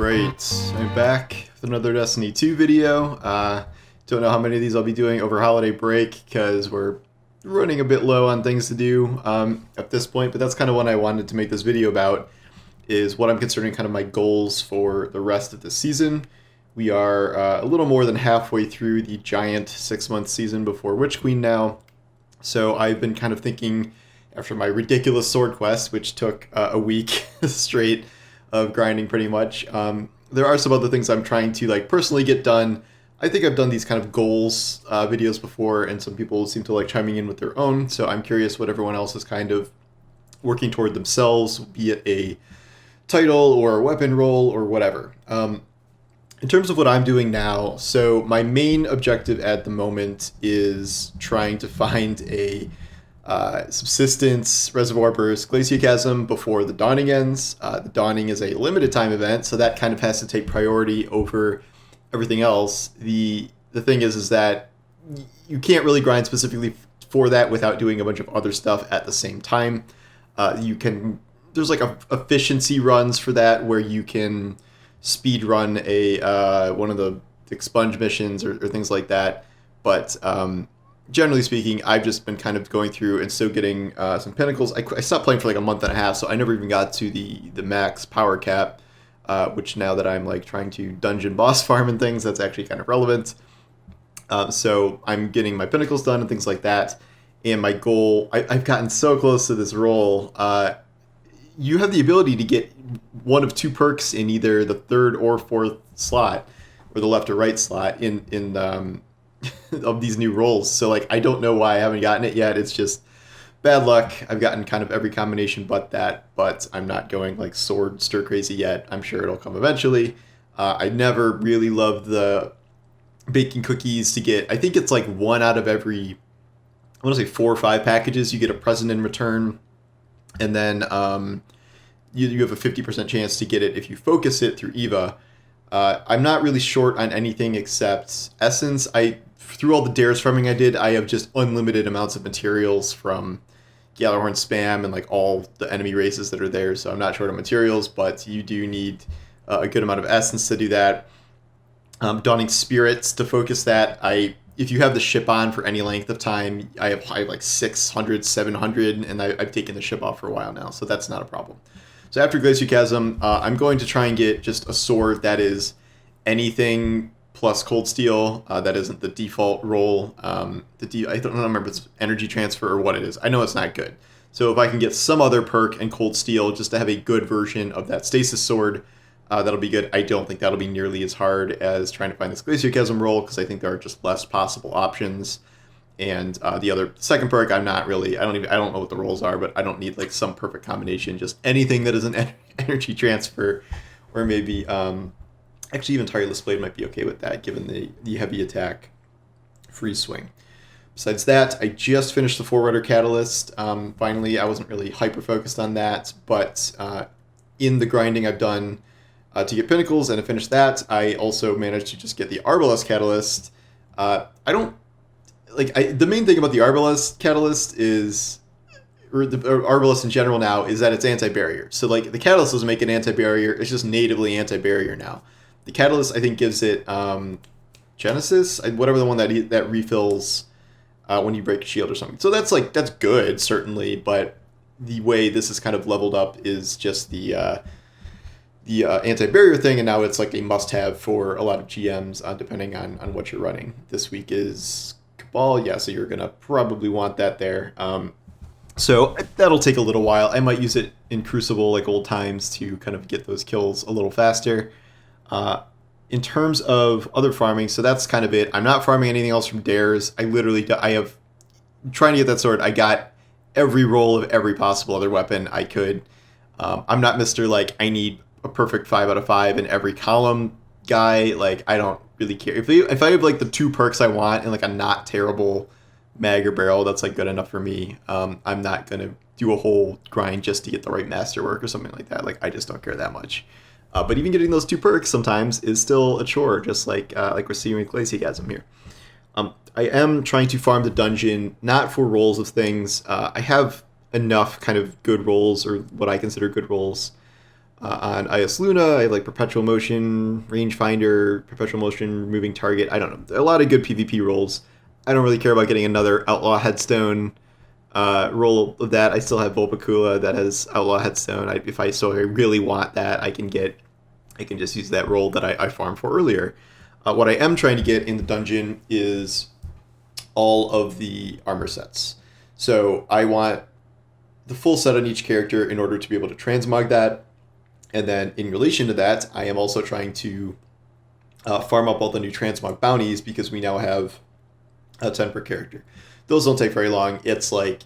Alright, I'm back with another Destiny 2 video. Don't know how many of these I'll be doing over holiday break because we're running a bit low on things to do at this point, but that's kind of what I wanted to make this video about, is what I'm considering kind of my goals for the rest of the season. We are a little more than halfway through the giant 6-month season before Witch Queen now, so I've been kind of thinking, after my ridiculous sword quest, which took a week straight of grinding pretty much. There are some other things I'm trying to personally get done. I think I've done these kind of goals videos before, and some people seem to like chiming in with their own, so I'm curious what everyone else is kind of working toward themselves, be it a title or a weapon roll or whatever. In terms of what I'm doing now, so my main objective at the moment is trying to find a Subsistence Reservoir Burst Glacier Chasm before the Dawning ends. The Dawning is a limited time event, so that kind of has to take priority over everything else. The thing is that you can't really grind specifically for that without doing a bunch of other stuff at the same time. There's like efficiency runs for that where you can speed run one of the expunge missions or things like that, but generally speaking, I've just been kind of going through and still getting some pinnacles. I stopped playing for like a month and a half, so I never even got to the max power cap, which now that I'm like trying to dungeon boss farm and things, that's actually kind of relevant. So I'm getting my pinnacles done and things like that. And my goal, I've gotten so close to this role. You have the ability to get one of two perks in either the third or fourth slot, or the left or right slot in of these new roles. So I don't know why I haven't gotten it yet. It's just bad luck. I've gotten kind of every combination but that, but I'm not going like sword stir crazy yet. I'm sure it'll come eventually. I never really loved the baking cookies to get. I think it's like one out of every, I want to say 4 or 5 packages you get a present in return, and then you have a 50% chance to get it if you focus it through Eva. I'm not really short on anything except Essence. Through all the dares farming I did, I have just unlimited amounts of materials from Gjallarhorn spam and like all the enemy races that are there, so I'm not short on materials, but you do need a good amount of Essence to do that. Dawning Spirits to focus that. If you have the ship on for any length of time, I have like 600, 700, and I've taken the ship off for a while now, so that's not a problem. So after Glacier Chasm, I'm going to try and get just a sword that is anything plus Cold Steel. That isn't the default roll. I don't remember if it's energy transfer or what it is. I know it's not good. So if I can get some other perk and Cold Steel just to have a good version of that Stasis Sword, that'll be good. I don't think that'll be nearly as hard as trying to find this Glacier Chasm roll, because I think there are just less possible options. And the second perk, I don't know what the rolls are, but I don't need like some perfect combination. Just anything that is an energy transfer, or maybe actually even Tireless Blade might be okay with that, given the heavy attack free swing. Besides that, I just finished the Forerunner Catalyst. Finally, I wasn't really hyper focused on that, but in the grinding I've done to get pinnacles and to finish that, I also managed to just get the Arbalest Catalyst. The main thing about the Arbalest Catalyst is, or the Arbalest in general now, is that it's anti-barrier. So the Catalyst doesn't make it anti-barrier, it's just natively anti-barrier now. The Catalyst, I think, gives it Genesis, whatever the one that refills when you break a shield or something. So that's good, certainly, but the way this is kind of leveled up is just the anti-barrier thing, and now it's like a must-have for a lot of GMs, depending on what you're running. This week is Cabal, yeah, so you're going to probably want that there. So that'll take a little while. I might use it in Crucible like old times to kind of get those kills a little faster. In terms of other farming, so that's kind of it. I'm not farming anything else from dares. I have, trying to get that sword, I got every roll of every possible other weapon I could. I'm not Mr. I need a perfect 5 out of 5 in every column guy. I don't really care. If I have the 2 perks I want and a not terrible mag or barrel, that's good enough for me. I'm not going to do a whole grind just to get the right masterwork or something like that. I just don't care that much. But even getting those 2 perks sometimes is still a chore, just like we're seeing with Glacier Chasm here. I am trying to farm the dungeon, not for rolls of things. I have enough kind of good rolls, or what I consider good rolls, On IS Luna, I have like Perpetual Motion, Rangefinder, Perpetual Motion, Moving Target. I don't know. A lot of good PvP roles. I don't really care about getting another Outlaw Headstone role of that. I still have Vulpicula that has Outlaw Headstone. If I really want that, I can just use that role that I farmed for earlier. What I am trying to get in the dungeon is all of the armor sets. So I want the full set on each character in order to be able to transmog that. And then in relation to that, I am also trying to farm up all the new transmog bounties because we now have 10 per character. Those don't take very long. It's like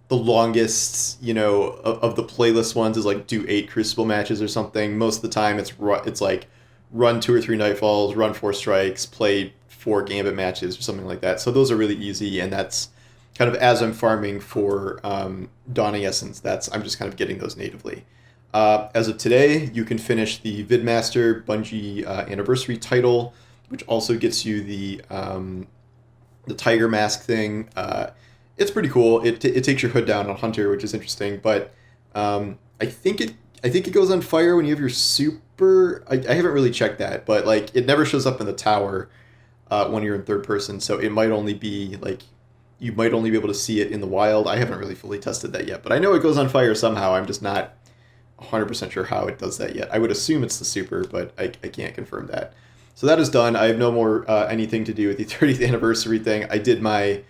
the longest, of the playlist ones is like do 8 Crucible matches or something. Most of the time it's like run 2 or 3 Nightfalls, run 4 Strikes, play 4 Gambit matches or something like that. So those are really easy, and that's kind of as I'm farming for Dawning Essence, I'm just kind of getting those natively. As of today, you can finish the Vidmaster Bungie Anniversary title, which also gets you the Tiger Mask thing. It's pretty cool. It takes your hood down on Hunter, which is interesting, but I think it goes on fire when you have your super. I haven't really checked that, but like it never shows up in the tower when you're in third person, so it might only be like you might only be able to see it in the wild. I haven't really fully tested that yet, but I know it goes on fire somehow. I'm just not 100% sure how it does that yet. I would assume it's the super, but I can't confirm that. So that is done. I have no more anything to do with the 30th anniversary thing. I did my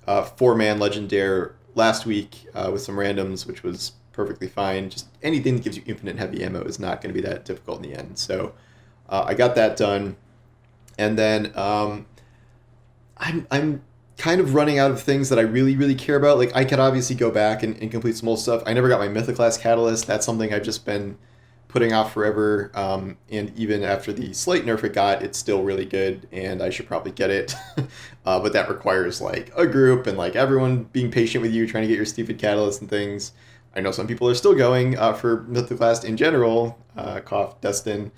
4-man legendary last week with some randoms, which was perfectly fine. Just anything that gives you infinite heavy ammo is not going to be that difficult in the end. So I got that done. And then I'm kind of running out of things that I really, really care about. Like, I could obviously go back and complete some old stuff. I never got my Mythoclast Catalyst. That's something I've just been putting off forever. And even after the slight nerf it got, it's still really good, and I should probably get it. But that requires, like, a group and, like, everyone being patient with you, trying to get your stupid Catalyst and things. I know some people are still going for Mythoclast in general, cough, Destin.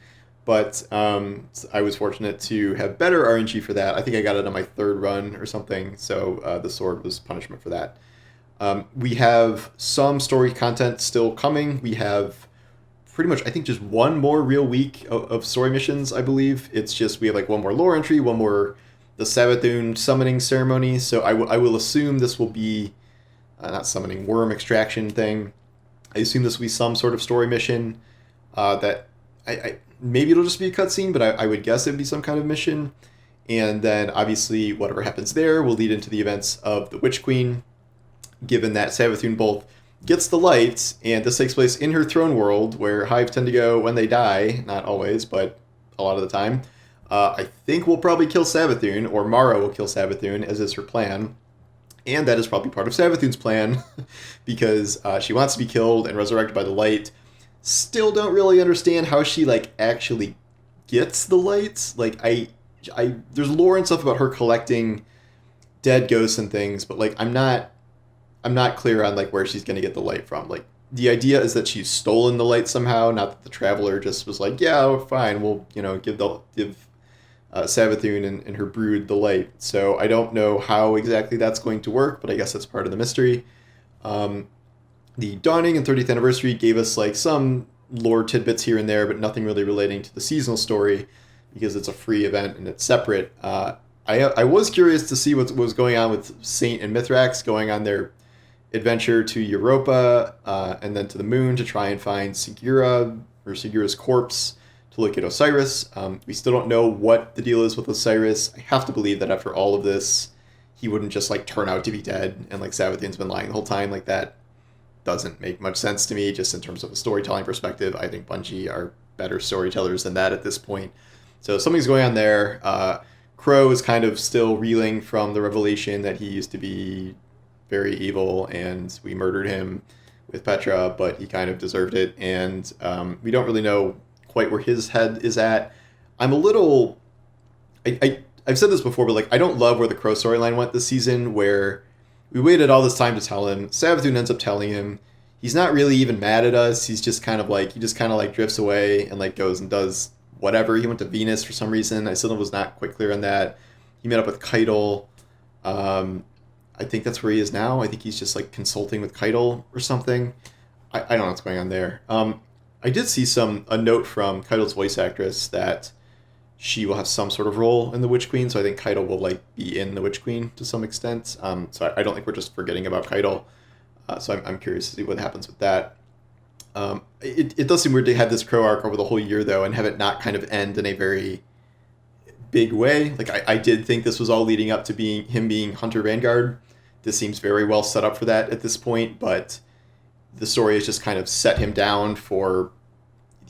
But I was fortunate to have better RNG for that. I think I got it on my 3rd run or something, so the sword was punishment for that. We have some story content still coming. We have pretty much, I think, just one more real week of story missions, I believe. It's just we have like one more lore entry, one more the Savathun summoning ceremony. So I will assume this will be, not summoning, worm extraction thing. I assume this will be some sort of story mission that I maybe it'll just be a cutscene, but I would guess it'd be some kind of mission. And then obviously whatever happens there will lead into the events of the Witch Queen, given that Savathun both gets the lights, and this takes place in her throne world, where hives tend to go when they die, not always, but a lot of the time. I think we'll probably kill Savathun, or Mara will kill Savathun, as is her plan. And that is probably part of Savathun's plan, because she wants to be killed and resurrected by the light. Still don't really understand how she, like, actually gets the lights. Like, there's lore and stuff about her collecting dead ghosts and things, but, like, I'm not clear on, like, where she's going to get the light from. Like, the idea is that she's stolen the light somehow, not that the Traveler just was like, yeah, fine, we'll, give Savathun and her brood the light. So I don't know how exactly that's going to work, but I guess that's part of the mystery. The Dawning and 30th Anniversary gave us, like, some lore tidbits here and there, but nothing really relating to the seasonal story, because it's a free event and it's separate. I was curious to see what was going on with Saint and Mithrax going on their adventure to Europa and then to the moon to try and find Segura's corpse to look at Osiris. We still don't know what the deal is with Osiris. I have to believe that after all of this, he wouldn't just, like, turn out to be dead and, like, Savathun's been lying the whole time. Like, that doesn't make much sense to me, just in terms of a storytelling perspective. I think Bungie are better storytellers than that at this point. So something's going on there. Crow is kind of still reeling from the revelation that he used to be very evil and we murdered him with Petra, but he kind of deserved it. And we don't really know quite where his head is at. I'm a little... I've said this before, but, like, I don't love where the Crow storyline went this season, where we waited all this time to tell him. Savathun ends up telling him. He's not really even mad at us. He's just kind of like, drifts away and, like, goes and does whatever. He went to Venus for some reason. I still was not quite clear on that. He met up with Keitel. I think that's where he is now. I think he's just, like, consulting with Keitel or something. I don't know what's going on there. I did see a note from Keitel's voice actress that she will have some sort of role in the Witch Queen, so I think Keitel will like be in the Witch Queen to some extent. So I don't think we're just forgetting about Keitel. So I'm curious to see what happens with that. It does seem weird to have this Crow arc over the whole year though, and have it not kind of end in a very big way. Like I did think this was all leading up to him being Hunter Vanguard. This seems very well set up for that at this point, but the story has just kind of set him down for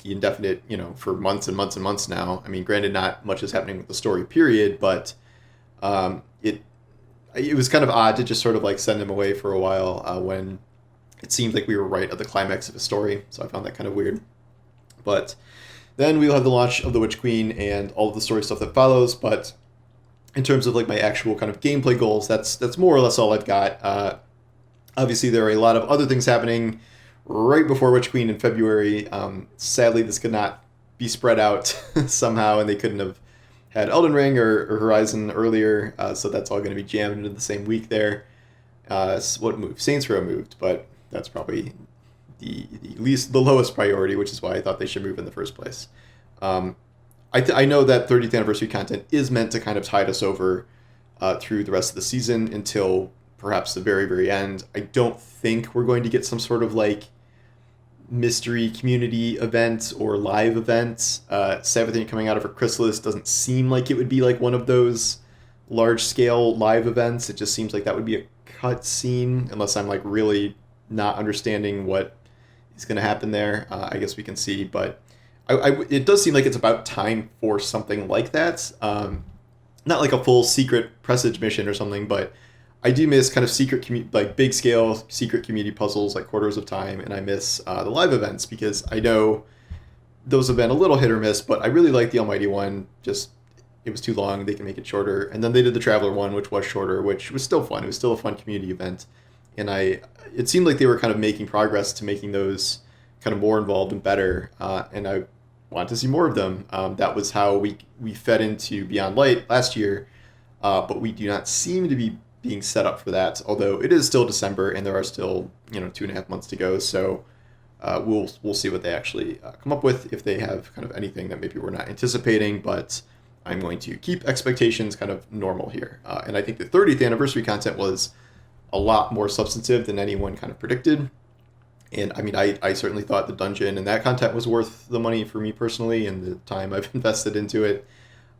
the indefinite, for months and months and months now. I mean, granted, not much is happening with the story, period, but it was kind of odd to just sort of like send him away for a while when it seemed like we were right at the climax of his story. So I found that kind of weird. But then we'll have the launch of the Witch Queen and all of the story stuff that follows. But in terms of like my actual kind of gameplay goals, that's more or less all I've got. Obviously, there are a lot of other things happening right before Witch Queen in February. Sadly, this could not be spread out somehow, and they couldn't have had Elden Ring or Horizon earlier, so that's all going to be jammed into the same week there. What moved? Saints Row moved, but that's probably the lowest priority, which is why I thought they should move in the first place. I know that 30th anniversary content is meant to kind of tide us over through the rest of the season until perhaps the very, very end. I don't think we're going to get some sort of like mystery community event or live event. Everything coming out of her Chrysalis doesn't seem like it would be like one of those large scale live events. It just seems like that would be a cut scene, unless I'm like really not understanding what is going to happen there. I guess we can see, but it does seem like it's about time for something like that. Not like a full secret presage mission or something, but I do miss kind of secret, like big scale secret community puzzles like Quarters of Time, and I miss the live events because I know those have been a little hit or miss, but I really like the Almighty one. Just, it was too long, they can make it shorter. And then they did the Traveler one, which was shorter, which was still fun. It was still a fun community event. And it seemed like they were kind of making progress to making those kind of more involved and better. And I want to see more of them. That was how we fed into Beyond Light last year, but we do not seem to be being set up for that, although it is still December and there are still 2.5 months to go. So we'll see what they actually come up with, if they have kind of anything that maybe we're not anticipating, but I'm going to keep expectations kind of normal here. And I think the 30th anniversary content was a lot more substantive than anyone kind of predicted. And I mean, I certainly thought the dungeon and that content was worth the money for me personally and the time I've invested into it.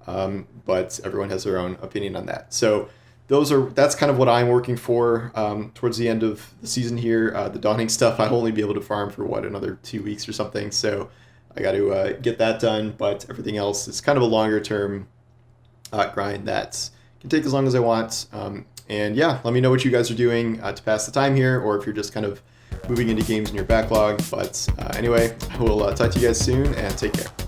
But everyone has their own opinion on that. So that's kind of what I'm working for towards the end of the season here. The Dawning stuff I'll only be able to farm for another 2 weeks or something. So I got to get that done. But everything else is kind of a longer term grind that can take as long as I want. And yeah, let me know what you guys are doing to pass the time here, or if you're just kind of moving into games in your backlog. But anyway, I will talk to you guys soon, and take care.